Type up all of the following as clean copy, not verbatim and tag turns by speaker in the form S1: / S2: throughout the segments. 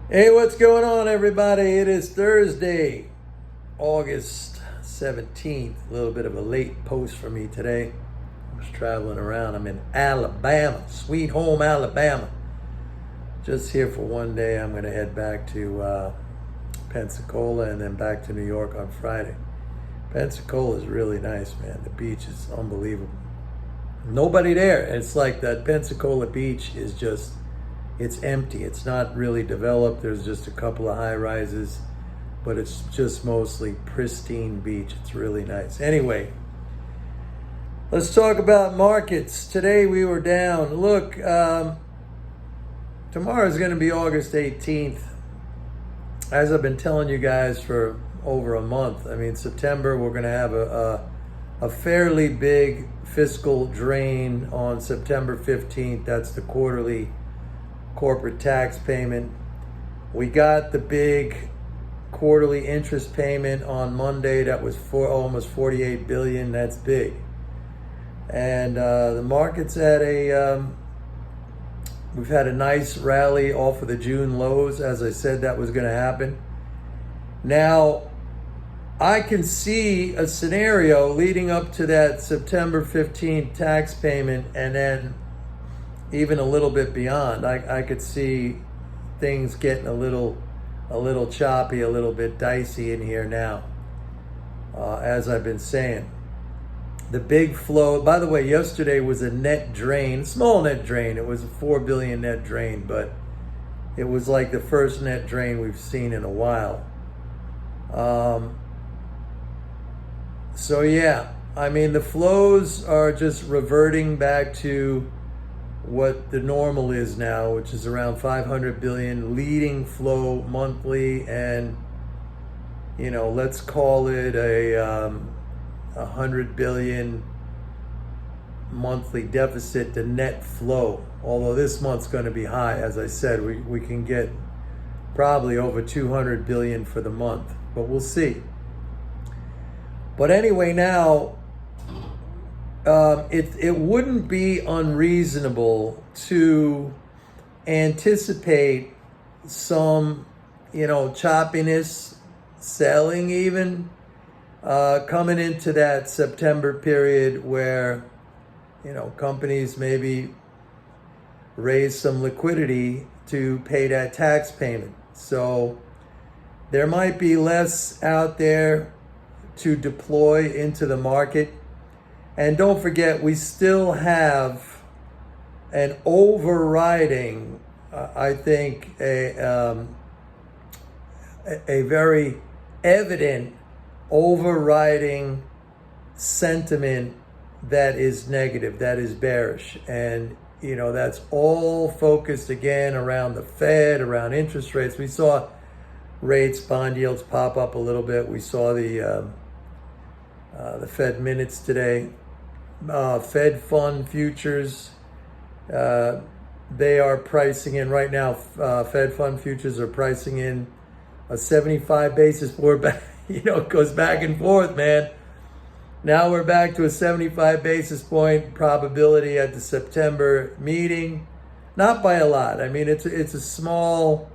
S1: Hey, what's going on, everybody? It is Thursday, August 17th. A little bit of a late post for me today. I was traveling around. I'm in Alabama, sweet home Alabama. Just here for one day. I'm going to head back to Pensacola and then back to New York on Friday. Pensacola is really nice, man. The beach is unbelievable. Nobody there. It's like that Pensacola beach is just, it's empty. It's not really developed. There's just a couple of high rises, but it's just mostly pristine beach. It's really nice. Anyway, let's talk about markets. Today we were down. Look, tomorrow is going to be August 18th. As I've been telling you guys for over a month, I mean, September, we're going to have a fairly big fiscal drain on September 15th. That's the quarterly corporate tax payment. We got the big quarterly interest payment on Monday. That was for almost 48 billion. That's big. And the market's at we've had a nice rally off of the June lows. As I said, that was going to happen. Now, I can see a scenario leading up to that September 15th tax payment, and then even a little bit beyond. I could see things getting a little choppy, a little bit dicey in here now. As I've been saying, the big flow. By the way, yesterday was a net drain, small net drain. It was a 4 billion net drain, but it was like the first net drain we've seen in a while. So yeah, I mean, the flows are just reverting back to what the normal is now, which is around 500 billion leading flow monthly, and let's call it a 100 billion monthly deficit to net flow. Although this month's going to be high, as I said, we can get probably over 200 billion for the month, but we'll see. But anyway, now it wouldn't be unreasonable to anticipate some, choppiness, selling even, coming into that September period where, companies maybe raise some liquidity to pay that tax payment. So there might be less out there to deploy into the market. And don't forget, we still have an overriding, I think, a very evident overriding sentiment that is negative, that is bearish. And, that's all focused again around the Fed, around interest rates. We saw rates, bond yields pop up a little bit. We saw the Fed minutes today. Fed fund futures, they are pricing in right now. Fed fund futures are pricing in a 75 basis point. It goes back and forth, man. Now we're back to a 75 basis point probability at the September meeting. Not by a lot. I mean, it's a small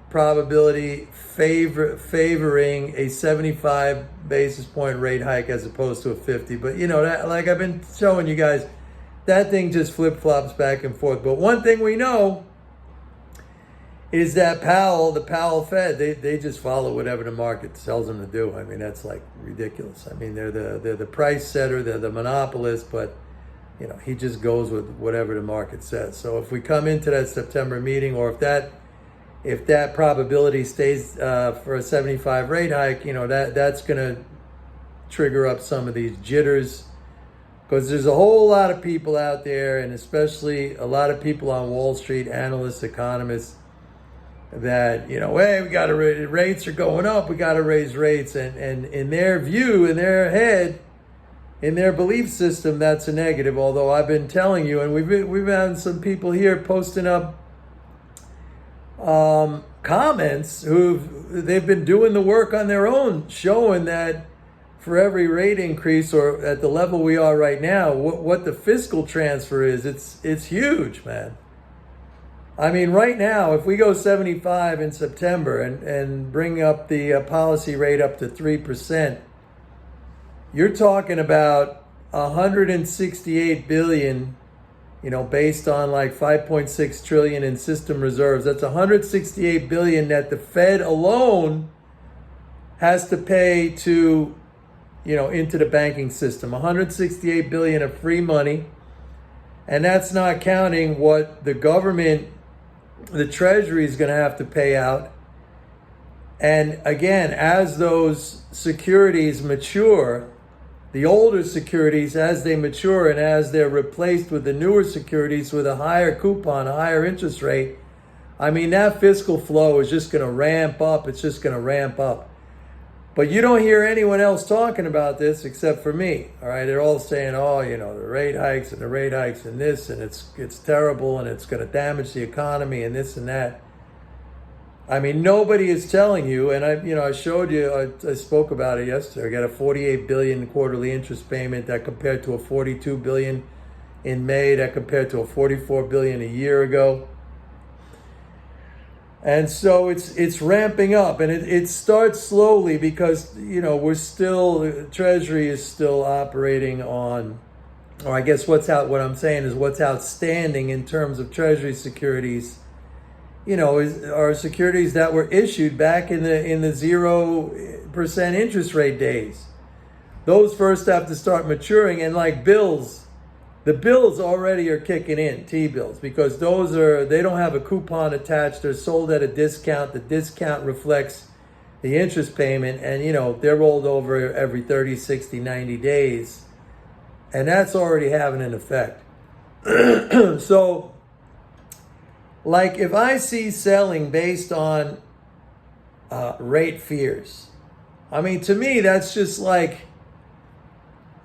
S1: probability favoring a 75 basis point rate hike as opposed to a 50. But that, like I've been showing you guys, that thing just flip-flops back and forth. But one thing we know is that the Powell Fed, they just follow whatever the market tells them to do. I mean, that's like ridiculous. I mean, they're the price setter, they're the monopolist, but he just goes with whatever the market says. So if we come into that September meeting, or if that probability stays for a 75 rate hike, that's going to trigger up some of these jitters, because there's a whole lot of people out there, and especially a lot of people on Wall Street, analysts, economists, that, hey, we got to rates are going up, we got to raise rates, and in their view, in their head, in their belief system, that's a negative. Although I've been telling you, and we've had some people here posting up comments they've been doing the work on their own, showing that for every rate increase, or at the level we are right now, what the fiscal transfer is, it's huge, man. I mean, right now, if we go 75 in September and bring up the policy rate up to 3%, you're talking about 168 billion, based on like 5.6 trillion in system reserves. That's 168 billion that the Fed alone has to pay to, into the banking system. 168 billion of free money. And that's not counting what the government, the Treasury, is going to have to pay out. And again, as those securities mature, the older securities, as they mature and as they're replaced with the newer securities with a higher coupon, a higher interest rate, I mean, that fiscal flow is just going to ramp up. It's just going to ramp up. But you don't hear anyone else talking about this except for me. All right, they're all saying, "Oh, the rate hikes and the rate hikes and this, and it's terrible and it's going to damage the economy and this and that." I mean, nobody is telling you, and I showed you, I spoke about it yesterday. I got a 48 billion quarterly interest payment that compared to a 42 billion in May, that compared to a 44 billion a year ago. And so it's ramping up, and it starts slowly because, Treasury is still operating on, or I guess what I'm saying is what's outstanding in terms of Treasury securities, are securities that were issued back in the 0% interest rate days. Those first have to start maturing, and like bills, the bills already are kicking in, T-bills, because they don't have a coupon attached. They're sold at a discount. The discount reflects the interest payment, and they're rolled over every 30, 60, 90 days. And that's already having an effect. So, like, if I see selling based on rate fears, I mean, to me, that's just like,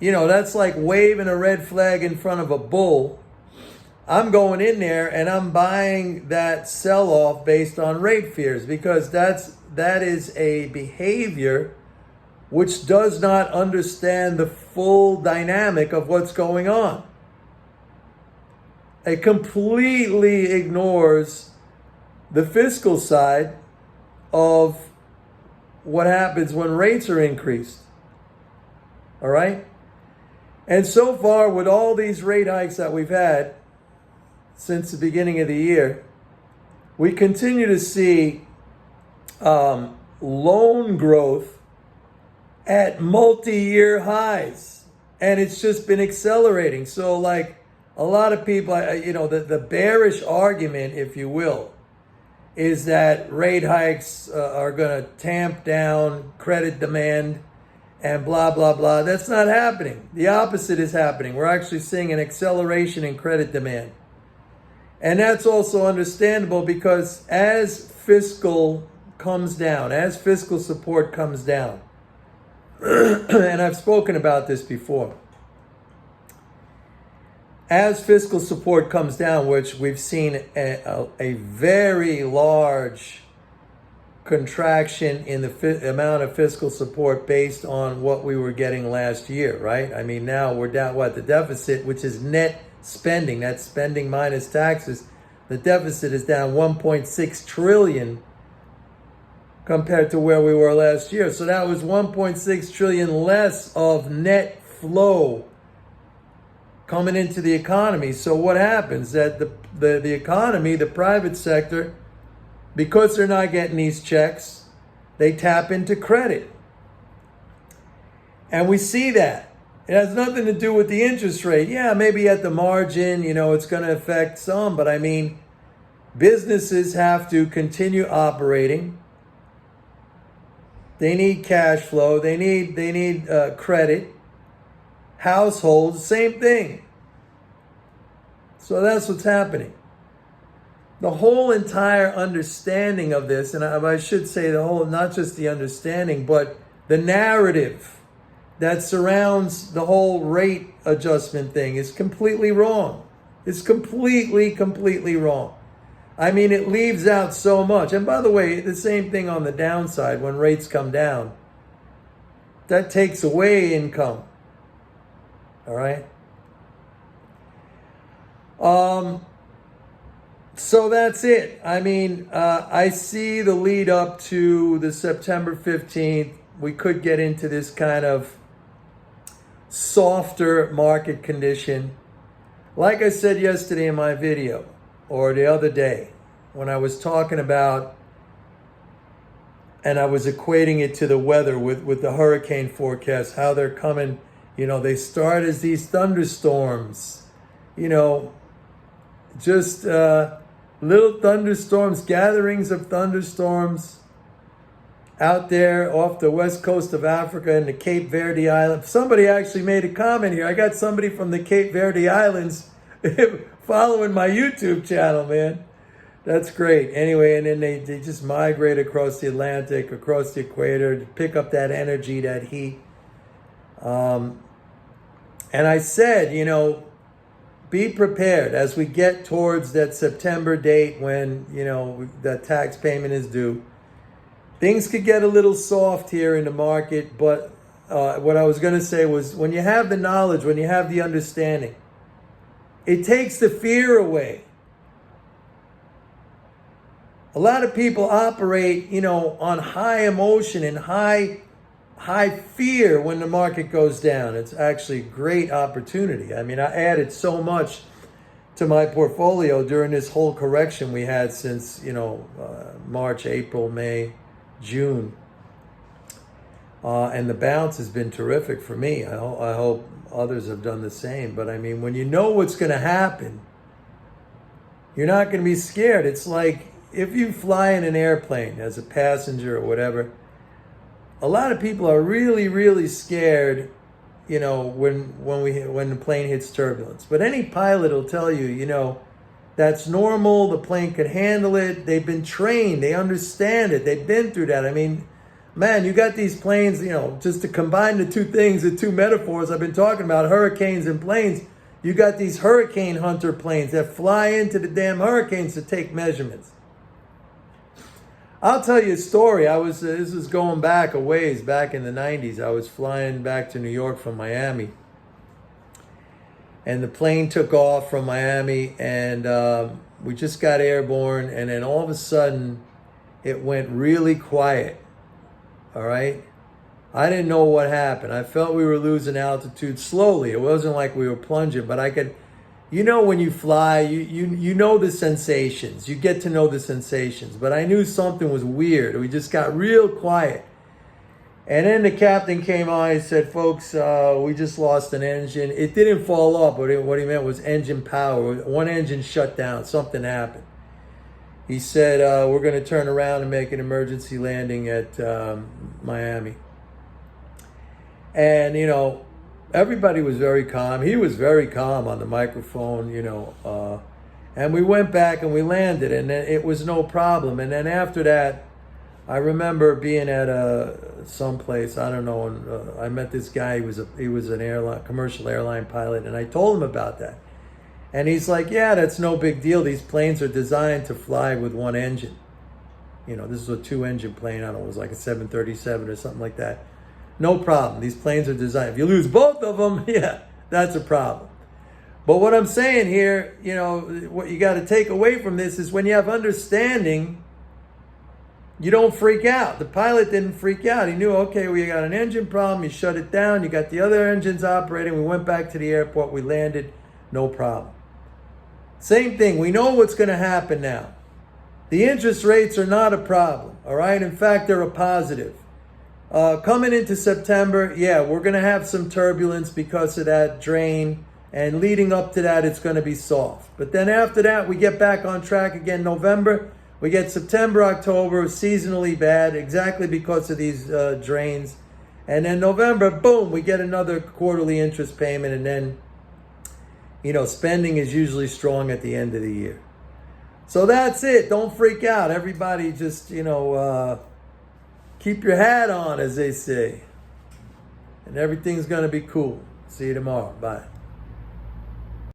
S1: that's like waving a red flag in front of a bull. I'm going in there and I'm buying that sell-off based on rate fears, because that is a behavior which does not understand the full dynamic of what's going on. It completely ignores the fiscal side of what happens when rates are increased. All right? And so far, with all these rate hikes that we've had since the beginning of the year, we continue to see loan growth at multi-year highs. And it's just been accelerating. So, like, a lot of people, the bearish argument, if you will, is that rate hikes are going to tamp down credit demand and blah, blah, blah. That's not happening. The opposite is happening. We're actually seeing an acceleration in credit demand. And that's also understandable, because as fiscal comes down, as fiscal support comes down, and I've spoken about this before, as fiscal support comes down, which we've seen a very large contraction in the amount of fiscal support based on what we were getting last year, right? I mean, now we're down, the deficit, which is net spending, that's spending minus taxes, the deficit is down 1.6 trillion compared to where we were last year. So that was 1.6 trillion less of net flow coming into the economy. So what happens? That the economy, the private sector, because they're not getting these checks, they tap into credit. And we see that. It has nothing to do with the interest rate. Yeah, maybe at the margin, it's going to affect some, but I mean, businesses have to continue operating. They need cash flow. They need credit. Households, same thing. So that's what's happening. The whole entire understanding of this, and I should say the whole, not just the understanding, but the narrative that surrounds the whole rate adjustment thing is completely wrong. It's completely wrong. I mean, it leaves out so much. And by the way, the same thing on the downside, when rates come down, that takes away income. All right? So that's it. I mean, I see the lead up to the September 15th. We could get into this kind of softer market condition. Like I said yesterday in my video, or the other day, when I was talking about, and I was equating it to the weather with the hurricane forecast, how they're coming, they start as these thunderstorms, just little thunderstorms, gatherings of thunderstorms out there off the west coast of Africa in the Cape Verde Islands. Somebody actually made a comment here. I got somebody from the Cape Verde Islands following my YouTube channel, man. That's great. Anyway, and then they just migrate across the Atlantic, across the equator to pick up that energy, that heat. And I said, be prepared as we get towards that September date when, that tax payment is due. Things could get a little soft here in the market, but what I was going to say was when you have the knowledge, when you have the understanding, it takes the fear away. A lot of people operate, on high emotion and high fear when the market goes down. It's actually a great opportunity. I mean, I added so much to my portfolio during this whole correction we had since, March, April, May, June. And the bounce has been terrific for me. I hope others have done the same. But I mean, when you know what's going to happen, you're not going to be scared. It's like if you fly in an airplane as a passenger or whatever, a lot of people are really, really scared, when the plane hits turbulence. But any pilot will tell you, that's normal. The plane could handle it. They've been trained. They understand it. They've been through that. I mean, man, you got these planes, just to combine the two things, the two metaphors I've been talking about, hurricanes and planes. You got these hurricane hunter planes that fly into the damn hurricanes to take measurements. I'll tell you a story. This is going back a ways, back in the 90s. I was flying back to New York from Miami. And the plane took off from Miami, and we just got airborne. And then all of a sudden, it went really quiet. All right? I didn't know what happened. I felt we were losing altitude slowly. It wasn't like we were plunging, but I could... when you fly, you know the sensations. You get to know the sensations. But I knew something was weird. We just got real quiet. And then the captain came on. He said, folks, we just lost an engine. It didn't fall off, but what he meant was engine power. One engine shut down. Something happened. He said, we're going to turn around and make an emergency landing at Miami. And, everybody was very calm. He was very calm on the microphone, and we went back and we landed, and then it was no problem. And then after that, I remember being at someplace, I don't know, and I met this guy. He was an commercial airline pilot, and I told him about that. And he's like, yeah, that's no big deal. These planes are designed to fly with one engine. This is a 2-engine plane. I don't know, it was like a 737 or something like that. No problem. These planes are designed. If you lose both of them, yeah, that's a problem. But what I'm saying here, what you got to take away from this is when you have understanding, you don't freak out. The pilot didn't freak out. He knew, okay, we got an engine problem. You shut it down. You got the other engines operating. We went back to the airport. We landed. No problem. Same thing. We know what's going to happen now. The interest rates are not a problem, all right? In fact, they're a positive. Coming into September, yeah, we're going to have some turbulence because of that drain. And leading up to that, it's going to be soft. But then after that, we get back on track again. November, we get September, October, seasonally bad, exactly because of these drains. And then November, boom, we get another quarterly interest payment. And then, spending is usually strong at the end of the year. So that's it. Don't freak out. Everybody just, keep your hat on, as they say. And everything's going to be cool. See you tomorrow. Bye.